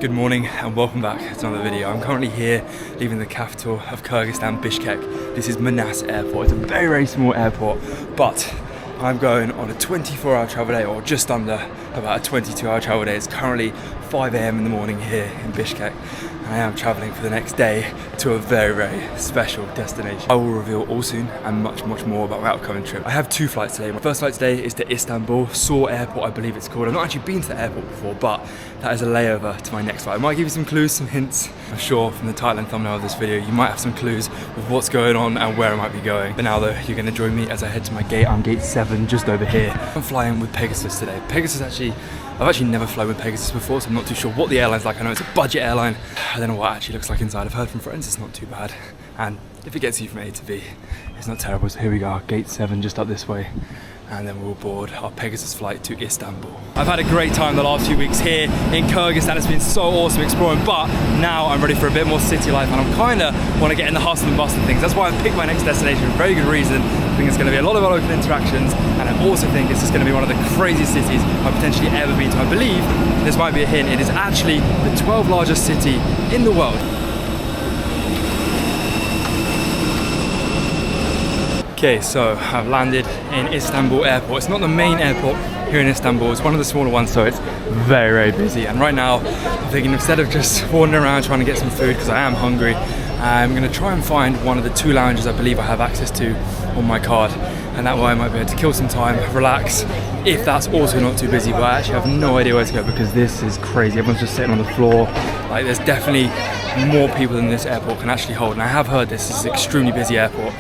Good morning and welcome back to another video. I'm currently here leaving the capital of Kyrgyzstan, Bishkek. This is Manas Airport. It's a very, very small airport, but I'm going on a 24-hour travel day, or just under about a 22-hour travel day. It's currently 5 AM in the morning here in Bishkek, and I am traveling for the next day to a very, very special destination. I will reveal all soon and much, much more about my upcoming trip. I have two flights today. My first flight today is to Istanbul Airport, I believe it's called. I've not actually been to the airport before, but that is a layover to my next flight. I might give you some clues, some hints. I'm sure from the title and thumbnail of this video, you might have some clues with what's going on and where I might be going. But now though, you're gonna join me as I head to my gate. I'm gate 7, just over here. I'm flying with Pegasus today. Pegasus I've actually never flown with Pegasus before, so I'm not too sure what the airline's like. I know it's a budget airline. I don't know what it actually looks like inside. I've heard from friends it's not too bad. And if it gets you from A to B, it's not terrible. So here we go, gate 7, just up this way. And then we'll board our Pegasus flight to Istanbul. I've had a great time the last few weeks here in Kyrgyzstan. It's been so awesome exploring, but now I'm ready for a bit more city life, and I kind of want to get in the hustle and bustle of things. That's why I've picked my next destination for a very good reason. I think it's going to be a lot of local interactions, and I also think this is going to be one of the craziest cities I've potentially ever been to. I believe, this might be a hint, it is actually the 12th largest city in the world. Okay, so I've landed in Istanbul Airport. It's not the main airport here in Istanbul, it's one of the smaller ones, so it's very, very busy. And right now, I'm thinking instead of just wandering around trying to get some food, because I am hungry, I'm gonna try and find one of the 2 lounges I believe I have access to on my card. And that way I might be able to kill some time, relax, if that's also not too busy. But I actually have no idea where to go because this is crazy. Everyone's just sitting on the floor. Like, there's definitely more people than this airport can actually hold. And I have heard this is an extremely busy airport.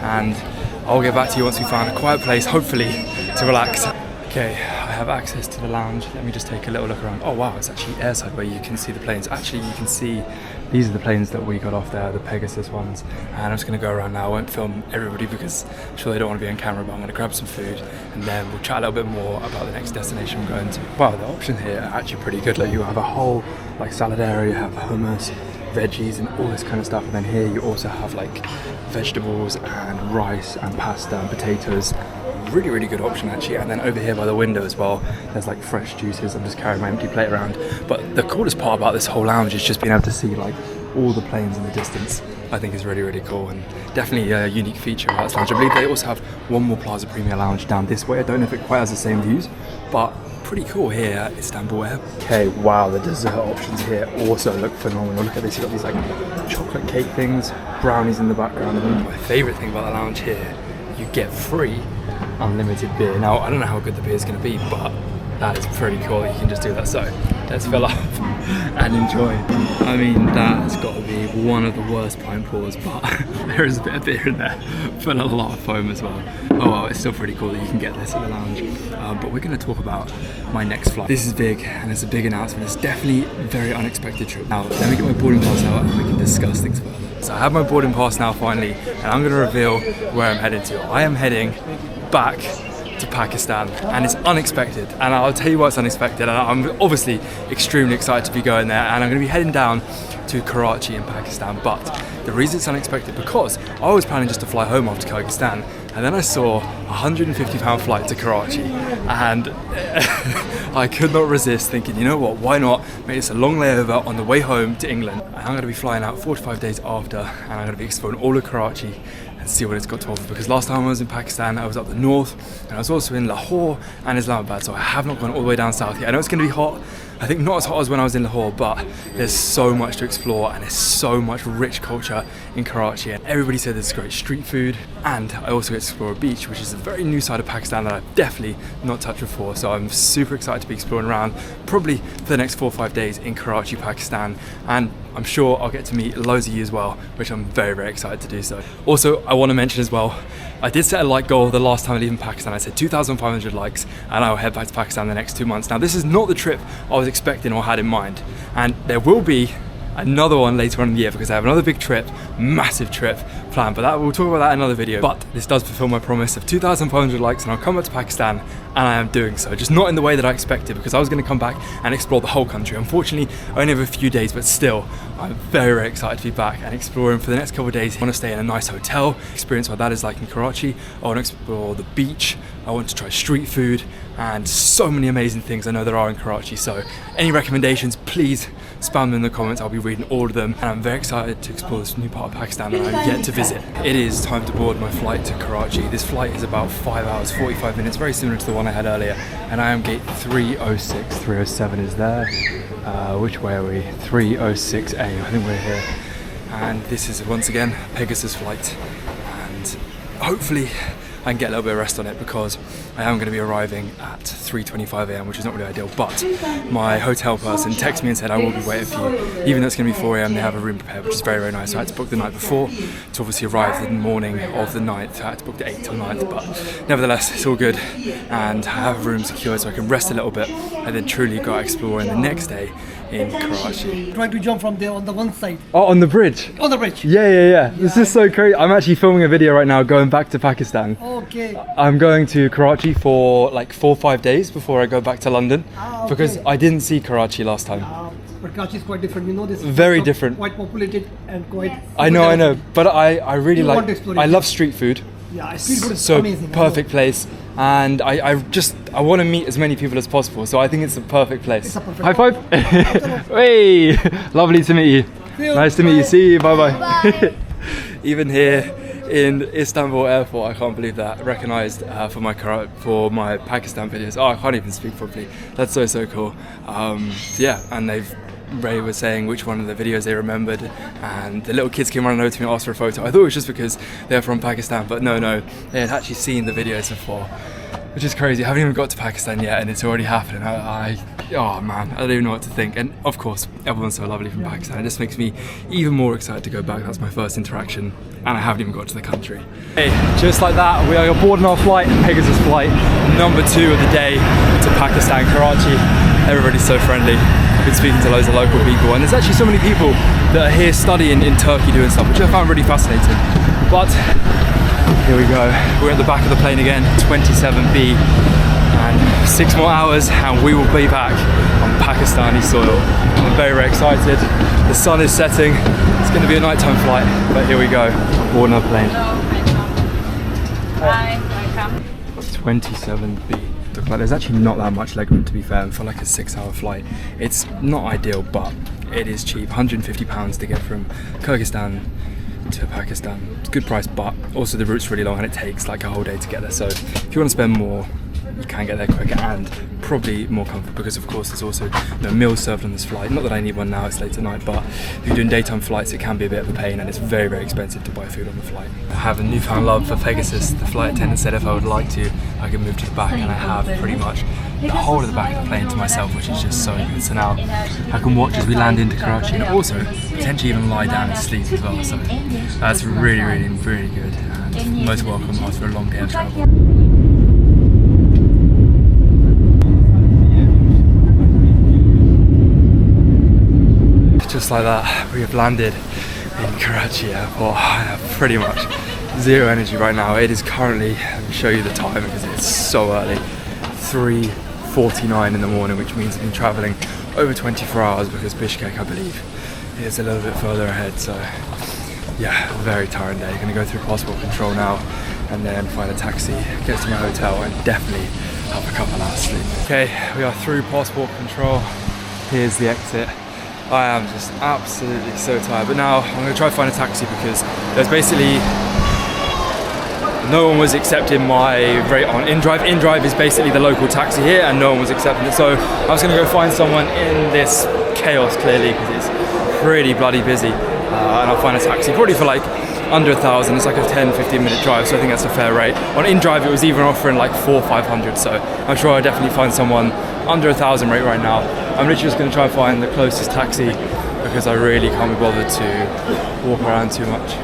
And I'll get back to you once we find a quiet place, hopefully, to relax. Okay, I have access to the lounge. Let me just take a little look around. Oh wow, it's actually airside where you can see the planes. Actually, you can see these are the planes that we got off there, the Pegasus ones. And I'm just gonna go around now. I won't film everybody because I'm sure they don't want to be on camera, but I'm gonna grab some food and then we'll chat a little bit more about the next destination we're going to. Wow, the options here are actually pretty good. Like, you have a whole salad area, you have hummus, veggies and all this kind of stuff, and then here you also have like vegetables and rice and pasta and potatoes. Really, really good option actually. And then over here by the window as well, there's like fresh juices. I'm just carrying my empty plate around. But the coolest part about this whole lounge is just being able to see like all the planes in the distance. I think is really, really cool, and definitely a unique feature about this lounge. I believe they also have one more Plaza Premier lounge down this way. I don't know if it quite has the same views, but pretty cool here at Istanbul Airport. Okay, wow, the dessert options here also look phenomenal. Look at this, you've got these like chocolate cake things, brownies in the background. And my favourite thing about the lounge here, you get free unlimited beer. Now, I don't know how good the beer is going to be, but that is pretty cool that you can just do that. So let's fill up and enjoy. I mean, that's got to be one of the worst pint pours, but there is a bit of beer in there, but a lot of foam as well. Oh well, it's still pretty cool that you can get this at the lounge. But we're going to talk about my next flight. This is big, and it's a big announcement. It's definitely a very unexpected trip. Now, let me get my boarding pass out and we can discuss things further. So I have my boarding pass now finally, and I'm going to reveal where I'm heading to. I am heading back to Pakistan, and it's unexpected, and I'll tell you why it's unexpected. And I'm obviously extremely excited to be going there, and I'm going to be heading down to Karachi in Pakistan. But the reason it's unexpected, because I was planning just to fly home after Kyrgyzstan, and then I saw a £150 flight to Karachi, and I could not resist thinking, you know what, why not make this a long layover on the way home to England. And I'm going to be flying out 45 days after, and I'm going to be exploring all of Karachi and see what it's got to offer, because last time I was in Pakistan I was up the north, and I was also in Lahore and Islamabad, so I have not gone all the way down south yet. I know it's going to be hot. I think not as hot as when I was in Lahore, but there's so much to explore and there's so much rich culture in Karachi, and everybody said there's great street food, and I also get to explore a beach, which is a very new side of Pakistan that I've definitely not touched before. So I'm super excited to be exploring around probably for the next 4 or 5 days in Karachi, Pakistan, and I'm sure I'll get to meet loads of you as well, which I'm very, very excited to do so. Also, I want to mention as well, I did set a like goal the last time I leave in Pakistan. I said 2,500 likes, and I'll head back to Pakistan the next 2 months. Now, this is not the trip I was expecting or had in mind, and there will be another one later on in the year because I have another big trip, massive trip planned, but we'll talk about that in another video. But this does fulfill my promise of 2,500 likes, and I'll come back to Pakistan, and I am doing so, just not in the way that I expected, because I was going to come back and explore the whole country. Unfortunately, I only have a few days, but still, I'm very, very excited to be back and exploring for the next couple of days. I want to stay in a nice hotel, experience what that is like in Karachi. I want to explore the beach, I want to try street food and so many amazing things I know there are in Karachi. So any recommendations, please spam them in the comments. I'll be reading all of them, and I'm very excited to explore this new part of Pakistan that I've yet to visit. It is time to board my flight to Karachi. This flight is about 5 hours 45 minutes, very similar to the one I had earlier, and I am gate 306. 307 is there. Which way are we? 306A, I think we're here. And this is once again Pegasus flight, and hopefully I can get a little bit of rest on it, because I am going to be arriving at 3:25 AM, which is not really ideal, but my hotel person texted me and said I will be waiting for you. Even though it's going to be 4 AM, they have a room prepared, which is very, very nice. So I had to book the night before to obviously arrive the morning of the 9th. I had to book the 8th till 9th, but nevertheless, it's all good. And I have a room secured so I can rest a little bit and then truly go exploring the next day in Karachi. Try to jump from there on the one side. Oh, on the bridge? On the bridge. Yeah. This is so crazy. I'm actually filming a video right now going back to Pakistan. Okay. I'm going to Karachi for like 4 or 5 days before I go back to London, okay. Because I didn't see Karachi last time. But Karachi is quite different, you know this. Very different. Quite populated and quite... I know. But I really want to like, explore it. I love street food. Yeah, street food is so amazing. Perfect place. And I want to meet as many people as possible. So I think it's a perfect place. It's a perfect High five. Hey, lovely to meet you. Nice to meet you. See you. Bye. Even here in Istanbul Airport, I can't believe that, recognised for my Pakistan videos. Oh, I can't even speak properly. That's so cool. Yeah, and Ray was saying which one of the videos they remembered, and the little kids came running over to me and asked for a photo. I thought it was just because they're from Pakistan, but no, they had actually seen the videos before, which is crazy. I haven't even got to Pakistan yet and it's already happening. Oh man, I don't even know what to think. And of course, everyone's so lovely from Pakistan. It just makes me even more excited to go back. That's my first interaction, and I haven't even got to the country. Hey, just like that, we are boarding our flight, Pegasus flight, number 2 of the day to Pakistan, Karachi. Everybody's so friendly. I've been speaking to loads of local people, and there's actually so many people that are here studying in Turkey doing stuff, which I found really fascinating. But here we go. We're at the back of the plane again, 27B, and 6 more hours and we will be back on Pakistani soil. I'm very excited. The sun is setting. It's going to be a nighttime flight, but here we go. Boarding our plane. Hi, welcome. 27B. Like, there's actually not that much legroom, to be fair, and for like a 6-hour flight it's not ideal, but it is cheap. £150 to get from Kyrgyzstan to Pakistan. It's a good price, but also the route's really long and it takes like a whole day to get there, so if you want to spend more, you can get there quicker and probably more comfort, because of course there's also no meals served on this flight. Not that I need one now, it's late tonight, but if you're doing daytime flights it can be a bit of a pain, and it's very expensive to buy food on the flight. I have a newfound love for Pegasus. The flight attendant said if I would like to, I could move to the back, and I have pretty much the whole of the back of the plane to myself, which is just so good. So now I can watch as we land into Karachi, and also potentially even lie down and sleep as well, so that's really good, and most welcome after a long day of travel. Just like that, we have landed in Karachi Airport. I have pretty much zero energy right now. It is currently, let me show you the time because it's so early, 3:49 in the morning, which means I've been travelling over 24 hours because Bishkek, I believe, is a little bit further ahead. So yeah, very tiring day. Gonna go through passport control now and then find a taxi, get to my hotel and definitely have a couple hours sleep. Okay, we are through passport control. Here's the exit. I am just absolutely so tired, but now I'm going to try to find a taxi because there's basically no one was accepting my rate on InDrive. InDrive is basically the local taxi here and no one was accepting it, so I was going to go find someone in this chaos clearly because it's pretty bloody busy, and I'll find a taxi probably for like under 1,000. It's like a 10-15 minute drive, so I think that's a fair rate. On InDrive it was even offering like 400 or 500, so I'm sure I'll definitely find someone under 1,000 rate right now. I'm literally just going to try and find the closest taxi because I really can't be bothered to walk around too much.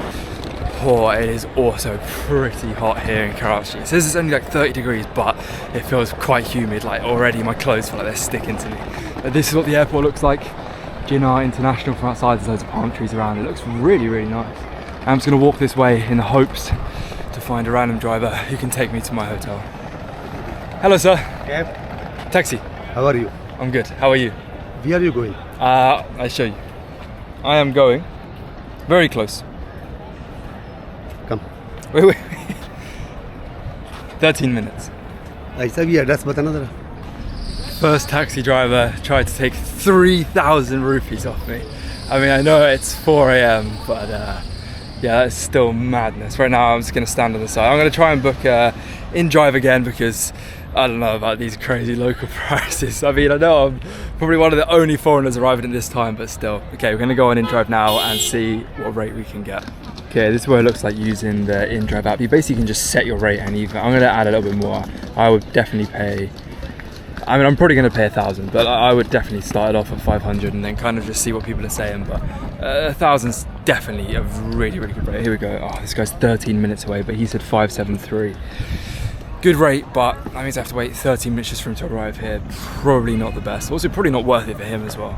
Oh, it is also pretty hot here in Karachi. It says it's only like 30 degrees, but it feels quite humid. Like already my clothes feel like they're sticking to me. But this is what the airport looks like. Jinnah International from outside. There's loads of palm trees around. It looks really nice. I'm just going to walk this way in the hopes to find a random driver who can take me to my hotel. Hello, sir. Cab. Taxi. How are you? I'm good. How are you? Where are you going? I'll show you. I am going very close. Come. Wait. 13 minutes. ऐसा भी address बताना जरा. First taxi driver tried to take 3,000 rupees off me. I mean, I know it's 4 a.m, but yeah, it's still madness. Right now, I'm just going to stand on the side. I'm going to try and book in drive again because I don't know about these crazy local prices. I mean, I know I'm probably one of the only foreigners arriving at this time, but still. Okay, we're going to go on in drive now and see what rate we can get. Okay, this is what it looks like using the in drive app. You basically can just set your rate, and I'm going to add a little bit more. I would definitely pay. I mean, I'm probably going to pay 1,000, but I would definitely start it off at 500 and then kind of just see what people are saying. But 1,000's definitely a really, really good rate. Here we go. Oh, this guy's 13 minutes away, but he said 573. Good rate, but that means I have to wait 13 minutes just for him to arrive here. Probably not the best. Also, probably not worth it for him as well.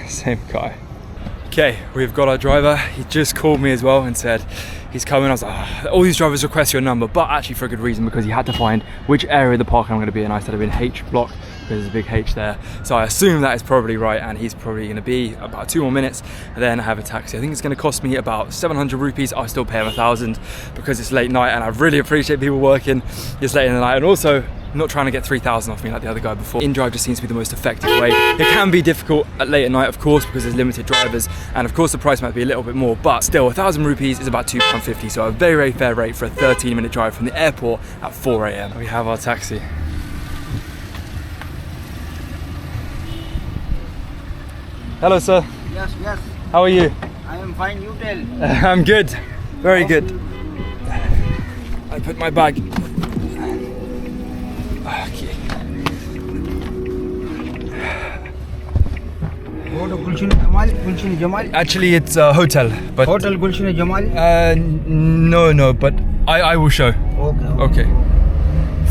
Same guy. Okay, we've got our driver. He just called me as well and said he's coming. I was like, all these drivers request your number, but actually for a good reason, because he had to find which area of the park I'm going to be in. I said I've been H block because there's a big H there. So I assume that is probably right, and he's probably going to be about 2 more minutes, and then I have a taxi. I think it's going to cost me about 700 rupees. I'll still pay him 1,000 because it's late night, and I really appreciate people working this late in the night, and also not trying to get 3,000 off me like the other guy before. In-drive just seems to be the most effective way. It can be difficult at late at night, of course, because there's limited drivers, and of course the price might be a little bit more, but still 1,000 rupees is about £2.50, so a very, very fair rate for a 13-minute drive from the airport at 4 a.m. We have our taxi. Hello, sir. Yes, yes. How are you? I am fine. You tell. I'm good. Very good. I put my bag. Okay. Go to Gulshan Jamal. Actually, it's a hotel, but Hotel Gulshan Jamal. no, but I will show. Okay. Okay.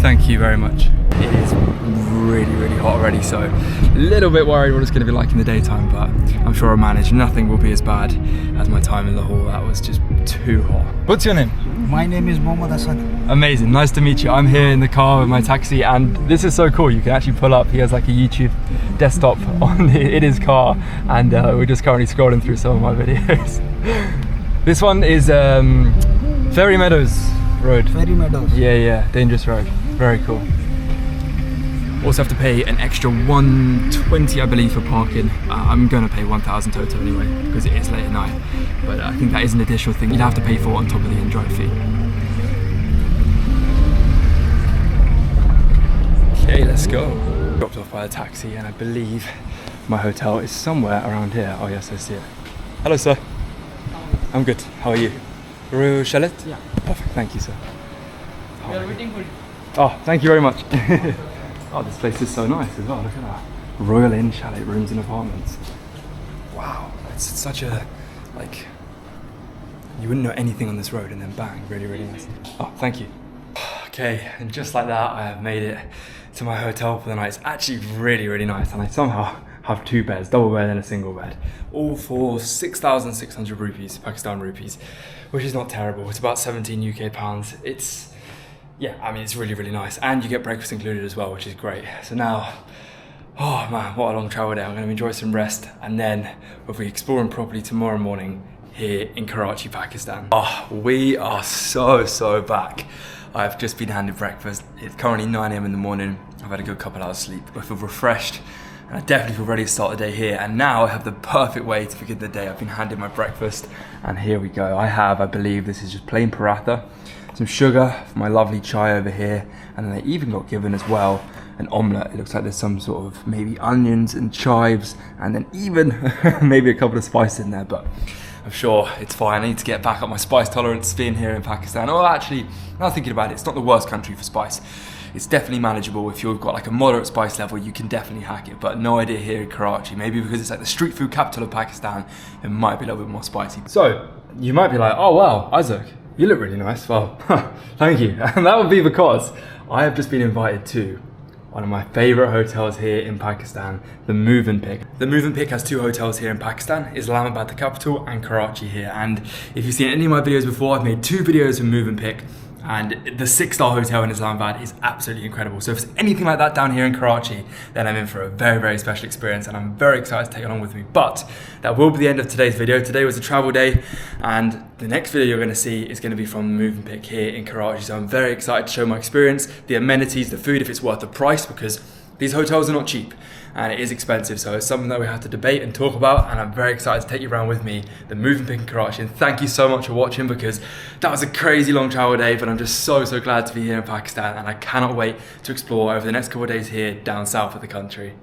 Thank you very much. It is really, really hot already, so a little bit worried what it's going to be like in the daytime, but I'm sure I'll manage. Nothing will be as bad as my time in Lahore. That was just too hot. What's your name? My name is Mohammad Asad. Amazing, nice to meet you. I'm here in the car with my taxi, and this is so cool. You can actually pull up. He has like a YouTube desktop in his car, and we're just currently scrolling through some of my videos. This one is Ferry Meadows Road. Ferry Meadows. Yeah, dangerous road. Very cool. Also have to pay an extra 120, I believe, for parking. I'm going to pay 1,000 total anyway, because it is late at night. But I think that is an additional thing you'd have to pay for on top of the in-drive fee. Okay, let's go. Dropped off by a taxi, and I believe my hotel is somewhere around here. Oh yes, I see it. Hello, sir. I'm good. How are you? Royal Chalet? Yeah. Perfect. Thank you, sir. We are waiting for you. Oh, thank you very much. Oh, this place is so nice as well. Look at that. Royal Inn chalet rooms and apartments. Wow, it's such a, like, you wouldn't know anything on this road, and then bang, really, really nice. Oh, thank you. Okay, and just like that, I have made it to my hotel for the night. It's actually really, really nice, and I somehow have 2 beds, double bed and a single bed, all for 6,600 rupees, Pakistan rupees, which is not terrible. It's about 17 UK pounds. Yeah, I mean, it's really, really nice. And you get breakfast included as well, which is great. So now, oh man, what a long travel day. I'm going to enjoy some rest, and then we'll be exploring properly tomorrow morning here in Karachi, Pakistan. Oh, we are so back. I've just been handed breakfast. It's currently 9 a.m. in the morning. I've had a good couple hours sleep. I feel refreshed, and I definitely feel ready to start the day here. And now I have the perfect way to begin the day. I've been handed my breakfast, and here we go. I believe this is just plain paratha, some sugar for my lovely chai over here, and then they even got given as well an omelette. It looks like there's some sort of maybe onions and chives, and then even maybe a couple of spices in there, but I'm sure it's fine. I need to get back up my spice tolerance being here in Pakistan. Oh, actually, now thinking about it, it's not the worst country for spice. It's definitely manageable. If you've got like a moderate spice level, you can definitely hack it, but no idea here in Karachi. Maybe because it's like the street food capital of Pakistan, it might be a little bit more spicy. So you might be like, oh wow, Isaac, you look really nice. Well, thank you. And that would be because I have just been invited to one of my favorite hotels here in Pakistan, the Movenpick. The Movenpick has 2 hotels here in Pakistan, Islamabad, the capital, and Karachi here. And if you've seen any of my videos before, I've made 2 videos from Movenpick. and the 6-star hotel in Islamabad is absolutely incredible. So if it's anything like that down here in Karachi, then I'm in for a very, very special experience, and I'm very excited to take it along with me. But that will be the end of today's video. Today was a travel day, and the next video you're going to see is going to be from the moving pick here in Karachi. So I'm very excited to show my experience, the amenities, the food, if it's worth the price, because these hotels are not cheap and it is expensive. So it's something that we have to debate and talk about, and I'm very excited to take you around with me, the moving pick in Karachi. And thank you so much for watching, because that was a crazy long travel day, but I'm just so glad to be here in Pakistan, and I cannot wait to explore over the next couple of days here down south of the country.